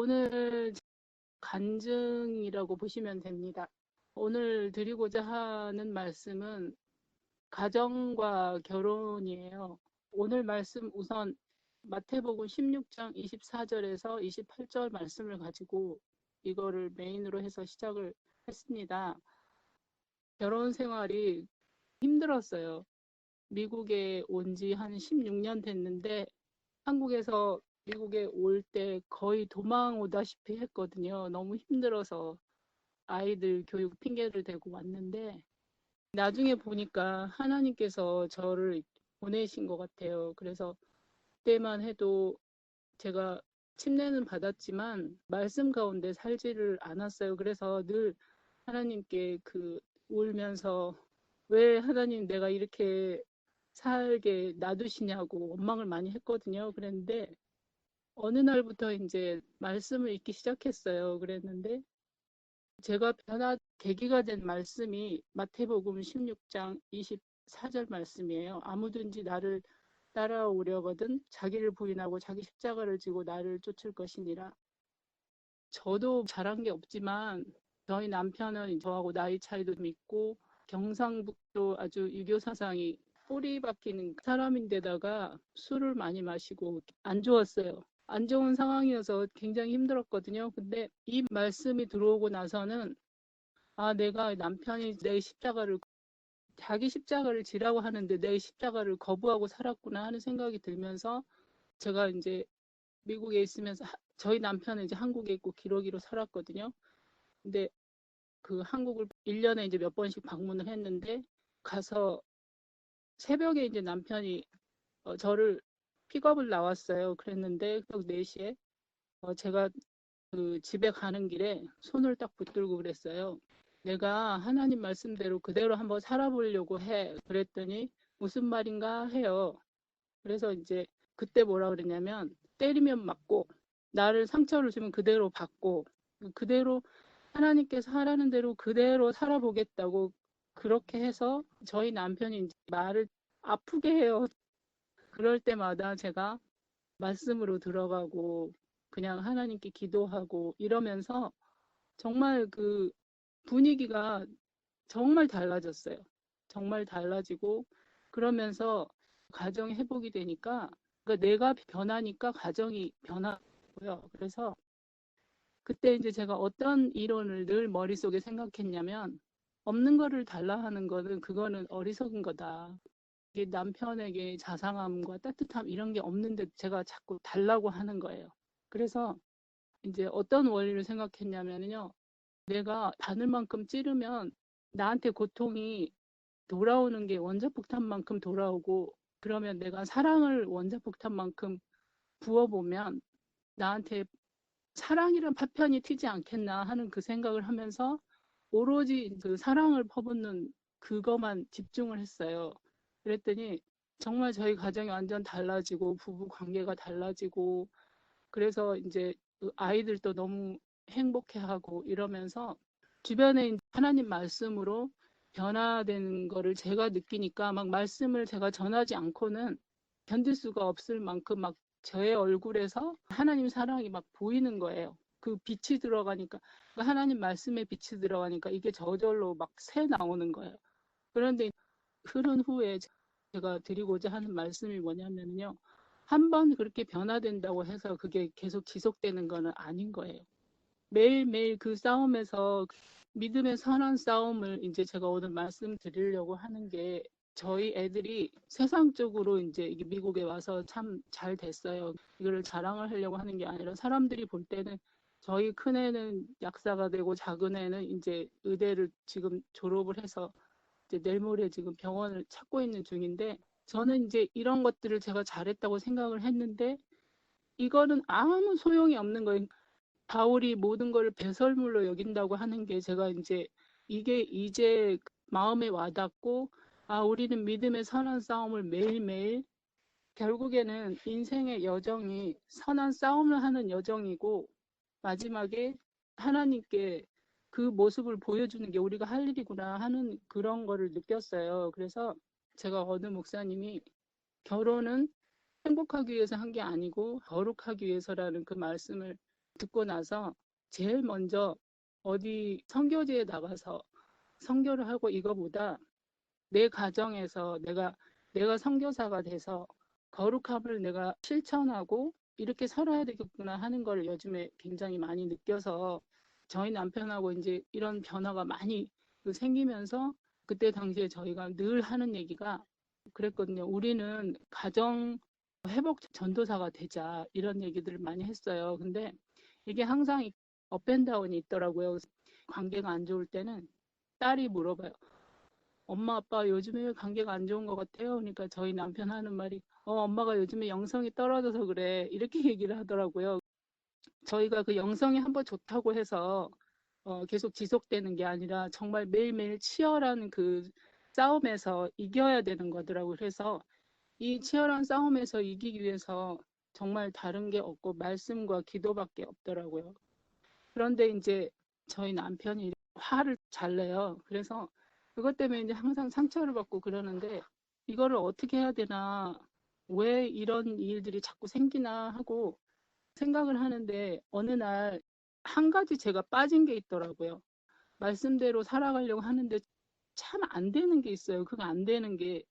오늘 간증이라고 보시면 됩니다. 오늘 드리고자 하는 말씀은 가정과 결혼이에요. 오늘 말씀 우선 마태복음 16장 24절에서 28절 말씀을 가지고 이거를 메인으로 해서 시작을 했습니다. 결혼 생활이 힘들었어요. 미국에 온 지 한 16년 됐는데 한국에서 미국에 올 때 거의 도망 오다시피 했거든요. 너무 힘들어서 아이들 교육 핑계를 대고 왔는데 나중에 보니까 하나님께서 저를 보내신 것 같아요. 그래서 그때만 해도 제가 침례는 받았지만 말씀 가운데 살지를 않았어요. 그래서 늘 하나님께 울면서 왜 하나님 내가 이렇게 살게 놔두시냐고 원망을 많이 했거든요. 그랬는데 어느 날부터 이제 말씀을 읽기 시작했어요. 그랬는데 제가 변화 계기가 된 말씀이 마태복음 16장 24절 말씀이에요. 아무든지 나를 따라오려거든 자기를 부인하고 자기 십자가를 지고 나를 쫓을 것이니라. 저도 잘한 게 없지만 저희 남편은 저하고 나이 차이도 좀 있고 경상북도 아주 유교 사상이 뿌리 박히는 사람인데다가 술을 많이 마시고 안 좋았어요. 안 좋은 상황이어서 굉장히 힘들었거든요. 근데 이 말씀이 들어오고 나서는 내가 남편이 내 십자가를 자기 십자가를 지라고 하는데 내 십자가를 거부하고 살았구나 하는 생각이 들면서 제가 이제 미국에 있으면서 저희 남편은 이제 한국에 있고 기러기로 살았거든요. 근데 한국을 1년에 이제 몇 번씩 방문을 했는데 가서 새벽에 이제 남편이 저를 픽업을 나왔어요. 그랬는데 4시에 제가 집에 가는 길에 손을 딱 붙들고 그랬어요. 내가 하나님 말씀대로 그대로 한번 살아보려고 해. 그랬더니 무슨 말인가 해요. 그래서 이제 그때 뭐라 그랬냐면 때리면 맞고 나를 상처를 주면 그대로 받고 그대로 하나님께서 하라는 대로 그대로 살아보겠다고 그렇게 해서 저희 남편이 이제 말을 아프게 해요. 그럴 때마다 제가 말씀으로 들어가고 그냥 하나님께 기도하고 이러면서 정말 분위기가 정말 달라졌어요. 정말 달라지고 그러면서 가정이 회복이 되니까 그러니까 내가 변하니까 가정이 변하고요. 그래서 그때 이제 제가 어떤 이론을 늘 머릿속에 생각했냐면 없는 거를 달라 하는 거는 그거는 어리석은 거다. 이게 남편에게 자상함과 따뜻함 이런 게 없는데 제가 자꾸 달라고 하는 거예요. 그래서 이제 어떤 원리를 생각했냐면요. 내가 바늘만큼 찌르면 나한테 고통이 돌아오는 게 원자폭탄만큼 돌아오고 그러면 내가 사랑을 원자폭탄만큼 부어보면 나한테 사랑이란 파편이 튀지 않겠나 하는 그 생각을 하면서 오로지 그 사랑을 퍼붓는 그것만 집중을 했어요. 그랬더니 정말 저희 가정이 완전 달라지고 부부 관계가 달라지고 그래서 이제 아이들도 너무 행복해하고 이러면서 주변에 하나님 말씀으로 변화되는 거를 제가 느끼니까 막 말씀을 제가 전하지 않고는 견딜 수가 없을 만큼 막 저의 얼굴에서 하나님 사랑이 막 보이는 거예요. 그 빛이 들어가니까 하나님 말씀에 빛이 들어가니까 이게 저절로 막 새 나오는 거예요. 그런데 흐른 후에 제가 드리고자 하는 말씀이 뭐냐면요. 한 번 그렇게 변화된다고 해서 그게 계속 지속되는 거는 아닌 거예요. 매일매일 그 싸움에서 믿음의 선한 싸움을 이제 제가 오늘 말씀드리려고 하는 게 저희 애들이 세상적으로 이제 미국에 와서 참 잘 됐어요. 이거를 자랑을 하려고 하는 게 아니라 사람들이 볼 때는 저희 큰애는 약사가 되고 작은 애는 이제 의대를 지금 졸업을 해서 이제 내일 모레 지금 병원을 찾고 있는 중인데 저는 이제 이런 것들을 제가 잘했다고 생각을 했는데 이거는 아무 소용이 없는 거예요. 바울이 모든 걸 배설물로 여긴다고 하는 게 제가 이제 이게 이제 마음에 와닿고 우리는 믿음의 선한 싸움을 매일매일 결국에는 인생의 여정이 선한 싸움을 하는 여정이고 마지막에 하나님께 그 모습을 보여주는 게 우리가 할 일이구나 하는 그런 거를 느꼈어요. 그래서 제가 어느 목사님이 결혼은 행복하기 위해서 한 게 아니고 거룩하기 위해서라는 그 말씀을 듣고 나서 제일 먼저 어디 선교지에 나가서 선교를 하고 이거보다 내 가정에서 내가 선교사가 돼서 거룩함을 내가 실천하고 이렇게 살아야 되겠구나 하는 걸 요즘에 굉장히 많이 느껴서 저희 남편하고 이제 이런 변화가 많이 생기면서 그때 당시에 저희가 늘 하는 얘기가 그랬거든요. 우리는 가정 회복 전도사가 되자 이런 얘기들을 많이 했어요. 근데 이게 항상 업앤다운이 있더라고요. 관계가 안 좋을 때는 딸이 물어봐요. 엄마 아빠 요즘에 왜 관계가 안 좋은 것 같아요? 그러니까 저희 남편 하는 말이 엄마가 요즘에 영성이 떨어져서 그래 이렇게 얘기를 하더라고요. 저희가 그 영성이 한번 좋다고 해서 계속 지속되는 게 아니라 정말 매일매일 치열한 그 싸움에서 이겨야 되는 거더라고요. 그래서 이 치열한 싸움에서 이기기 위해서 정말 다른 게 없고 말씀과 기도밖에 없더라고요. 그런데 이제 저희 남편이 화를 잘 내요. 그래서 그것 때문에 이제 항상 상처를 받고 그러는데 이거를 어떻게 해야 되나, 왜 이런 일들이 자꾸 생기나 하고 생각을 하는데 어느 날 한 가지 제가 빠진 게 있더라고요. 말씀대로 살아가려고 하는데 참 안 되는 게 있어요. 그거 안 되는 게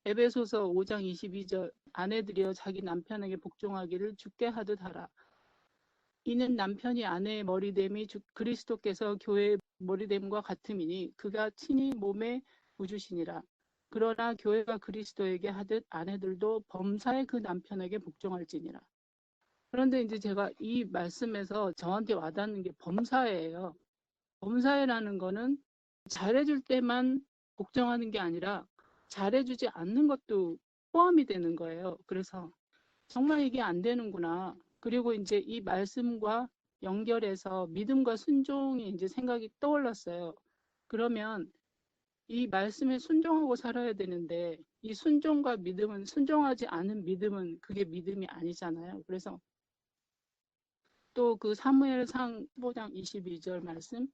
에베소서 5장 22절 아내들이여 자기 남편에게 복종하기를 주께 하듯 하라. 이는 남편이 아내의 머리됨이 그리스도께서 교회의 머리됨과 같음이니 그가 친히 몸의 구주시니라. 그러나 교회가 그리스도에게 하듯 아내들도 범사에 그 남편에게 복종할지니라. 그런데 이제 제가 이 말씀에서 저한테 와닿는 게 범사예요. 범사회라는 거는 잘해줄 때만 복종하는 게 아니라 잘해주지 않는 것도 포함이 되는 거예요. 그래서 정말 이게 안 되는구나. 그리고 이제 이 말씀과 연결해서 믿음과 순종이 이제 생각이 떠올랐어요. 그러면 이 말씀에 순종하고 살아야 되는데 이 순종과 믿음은, 순종하지 않은 믿음은 그게 믿음이 아니잖아요. 그래서 또 그 사무엘상 15장 22절 말씀,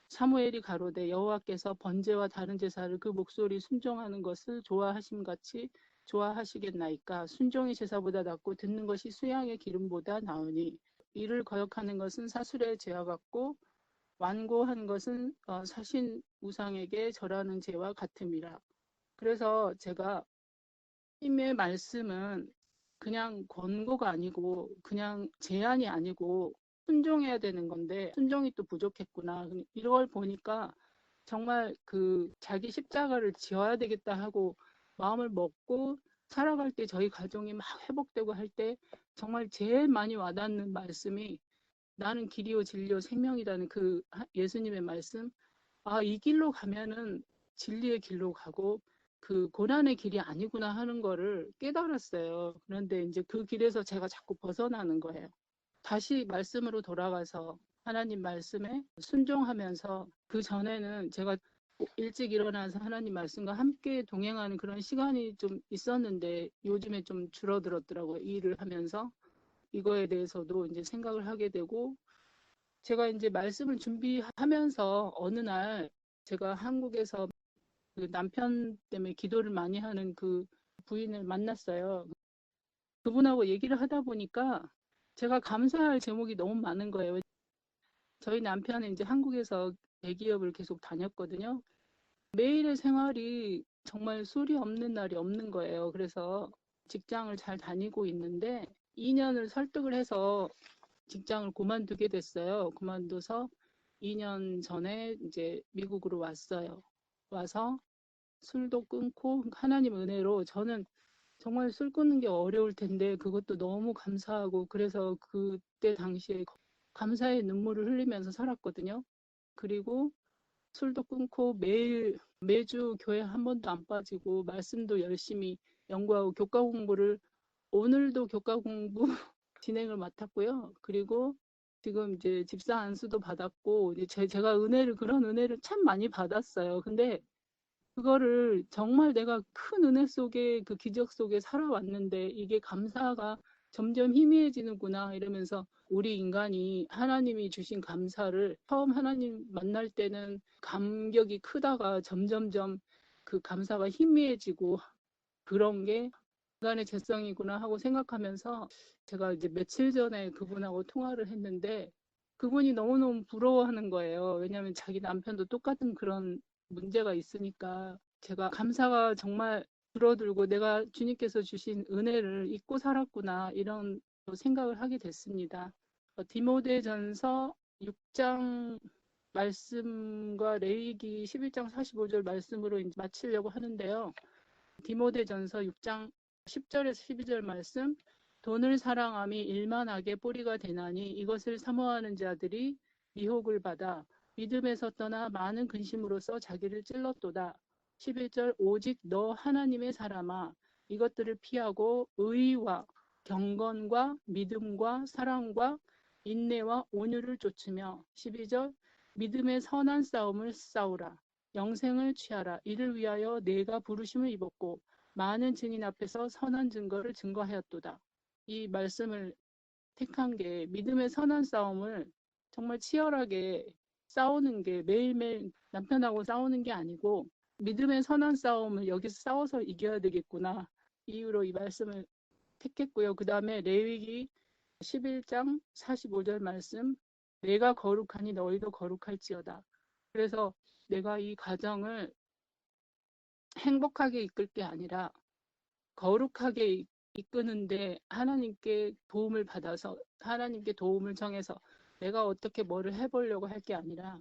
사무엘이 가로되 여호와께서 번제와 다른 제사를 그 목소리 순종하는 것을 좋아하심 같이 좋아하시겠나이까. 순종이 제사보다 낫고 듣는 것이 수양의 기름보다 나으니 이를 거역하는 것은 사술의 죄와 같고 완고한 것은 사신 우상에게 절하는 죄와 같음이라. 그래서 제가 하나님의 말씀은 그냥 권고가 아니고 그냥 제안이 아니고 순종해야 되는 건데 순종이 또 부족했구나. 이걸 보니까 정말 그 자기 십자가를 지어야 되겠다 하고 마음을 먹고 살아갈 때 저희 가정이 막 회복되고 할 때 정말 제일 많이 와닿는 말씀이 나는 길이요 진리요 생명이라는 그 예수님의 말씀. 이 길로 가면은 진리의 길로 가고 그 고난의 길이 아니구나 하는 거를 깨달았어요. 그런데 이제 그 길에서 제가 자꾸 벗어나는 거예요. 다시 말씀으로 돌아가서 하나님 말씀에 순종하면서, 그 전에는 제가 일찍 일어나서 하나님 말씀과 함께 동행하는 그런 시간이 좀 있었는데 요즘에 좀 줄어들었더라고요. 일을 하면서 이거에 대해서도 이제 생각을 하게 되고, 제가 이제 말씀을 준비하면서 어느 날 제가 한국에서 그 남편 때문에 기도를 많이 하는 그 부인을 만났어요. 그분하고 얘기를 하다 보니까 제가 감사할 제목이 너무 많은 거예요. 저희 남편은 이제 한국에서 대기업을 계속 다녔거든요. 매일의 생활이 정말 술이 없는 날이 없는 거예요. 그래서 직장을 잘 다니고 있는데 2년을 설득을 해서 직장을 그만두게 됐어요. 그만둬서 2년 전에 이제 미국으로 왔어요. 와서 술도 끊고 하나님 은혜로 저는 정말 술 끊는 게 어려울 텐데 그것도 너무 감사하고, 그래서 그때 당시에 감사의 눈물을 흘리면서 살았거든요. 그리고 술도 끊고 매주 교회 한 번도 안 빠지고 말씀도 열심히 연구하고 교과 공부를, 오늘도 교과 공부 진행을 맡았고요. 그리고 지금 이제 집사 안수도 받았고 이제 제가 그런 은혜를 참 많이 받았어요. 근데 그거를 정말 내가 큰 은혜 속에 그 기적 속에 살아왔는데 이게 감사가 점점 희미해지는구나 이러면서, 우리 인간이 하나님이 주신 감사를 처음 하나님 만날 때는 감격이 크다가 점점점 그 감사가 희미해지고 그런 게 인간의 죄성이구나 하고 생각하면서 제가 이제 며칠 전에 그분하고 통화를 했는데 그분이 너무너무 부러워하는 거예요. 왜냐하면 자기 남편도 똑같은 그런 문제가 있으니까 제가 감사가 정말 줄어들고 내가 주님께서 주신 은혜를 잊고 살았구나 이런 생각을 하게 됐습니다. 디모데전서 6장 말씀과 레위기 11장 45절 말씀으로 이제 마치려고 하는데요. 디모데전서 6장 10절에서 12절 말씀, 돈을 사랑함이 일만하게 뿌리가 되나니 이것을 사모하는 자들이 미혹을 받아 믿음에서 떠나 많은 근심으로써 자기를 찔렀도다. 11절, 오직 너 하나님의 사람아 이것들을 피하고 의와 경건과 믿음과 사랑과 인내와 온유를 좇으며 12절, 믿음의 선한 싸움을 싸우라. 영생을 취하라. 이를 위하여 내가 부르심을 입었고 많은 증인 앞에서 선한 증거를 증거하였도다. 이 말씀을 택한 게 믿음의 선한 싸움을 정말 치열하게 싸우는 게 매일매일 남편하고 싸우는 게 아니고 믿음의 선한 싸움을 여기서 싸워서 이겨야 되겠구나. 이유로 이 말씀을 택했고요. 그 다음에 레위기 11장 45절 말씀, 내가 거룩하니 너희도 거룩할지어다. 그래서 내가 이 가정을 행복하게 이끌 게 아니라 거룩하게 이끄는데 하나님께 도움을 받아서 하나님께 도움을 청해서 내가 어떻게 뭐를 해보려고 할 게 아니라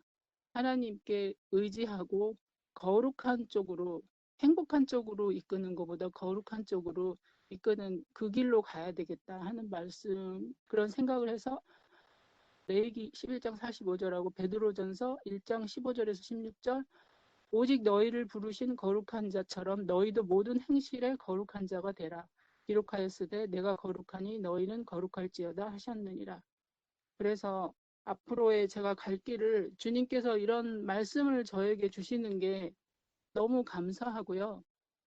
하나님께 의지하고 거룩한 쪽으로 행복한 쪽으로 이끄는 것보다 거룩한 쪽으로 이끄는 그 길로 가야 되겠다 하는 말씀 그런 생각을 해서 레위기 11장 45절하고 베드로전서 1장 15절에서 16절 오직 너희를 부르신 거룩한 자처럼 너희도 모든 행실에 거룩한 자가 되라. 기록하였으되 내가 거룩하니 너희는 거룩할지어다 하셨느니라. 그래서 앞으로의 제가 갈 길을 주님께서 이런 말씀을 저에게 주시는 게 너무 감사하고요.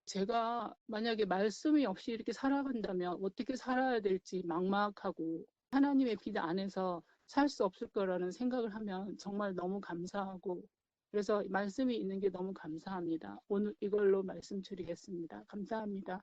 제가 만약에 말씀이 없이 이렇게 살아간다면 어떻게 살아야 될지 막막하고 하나님의 빛 안에서 살 수 없을 거라는 생각을 하면 정말 너무 감사하고 그래서 말씀이 있는 게 너무 감사합니다. 오늘 이걸로 말씀 드리겠습니다. 감사합니다.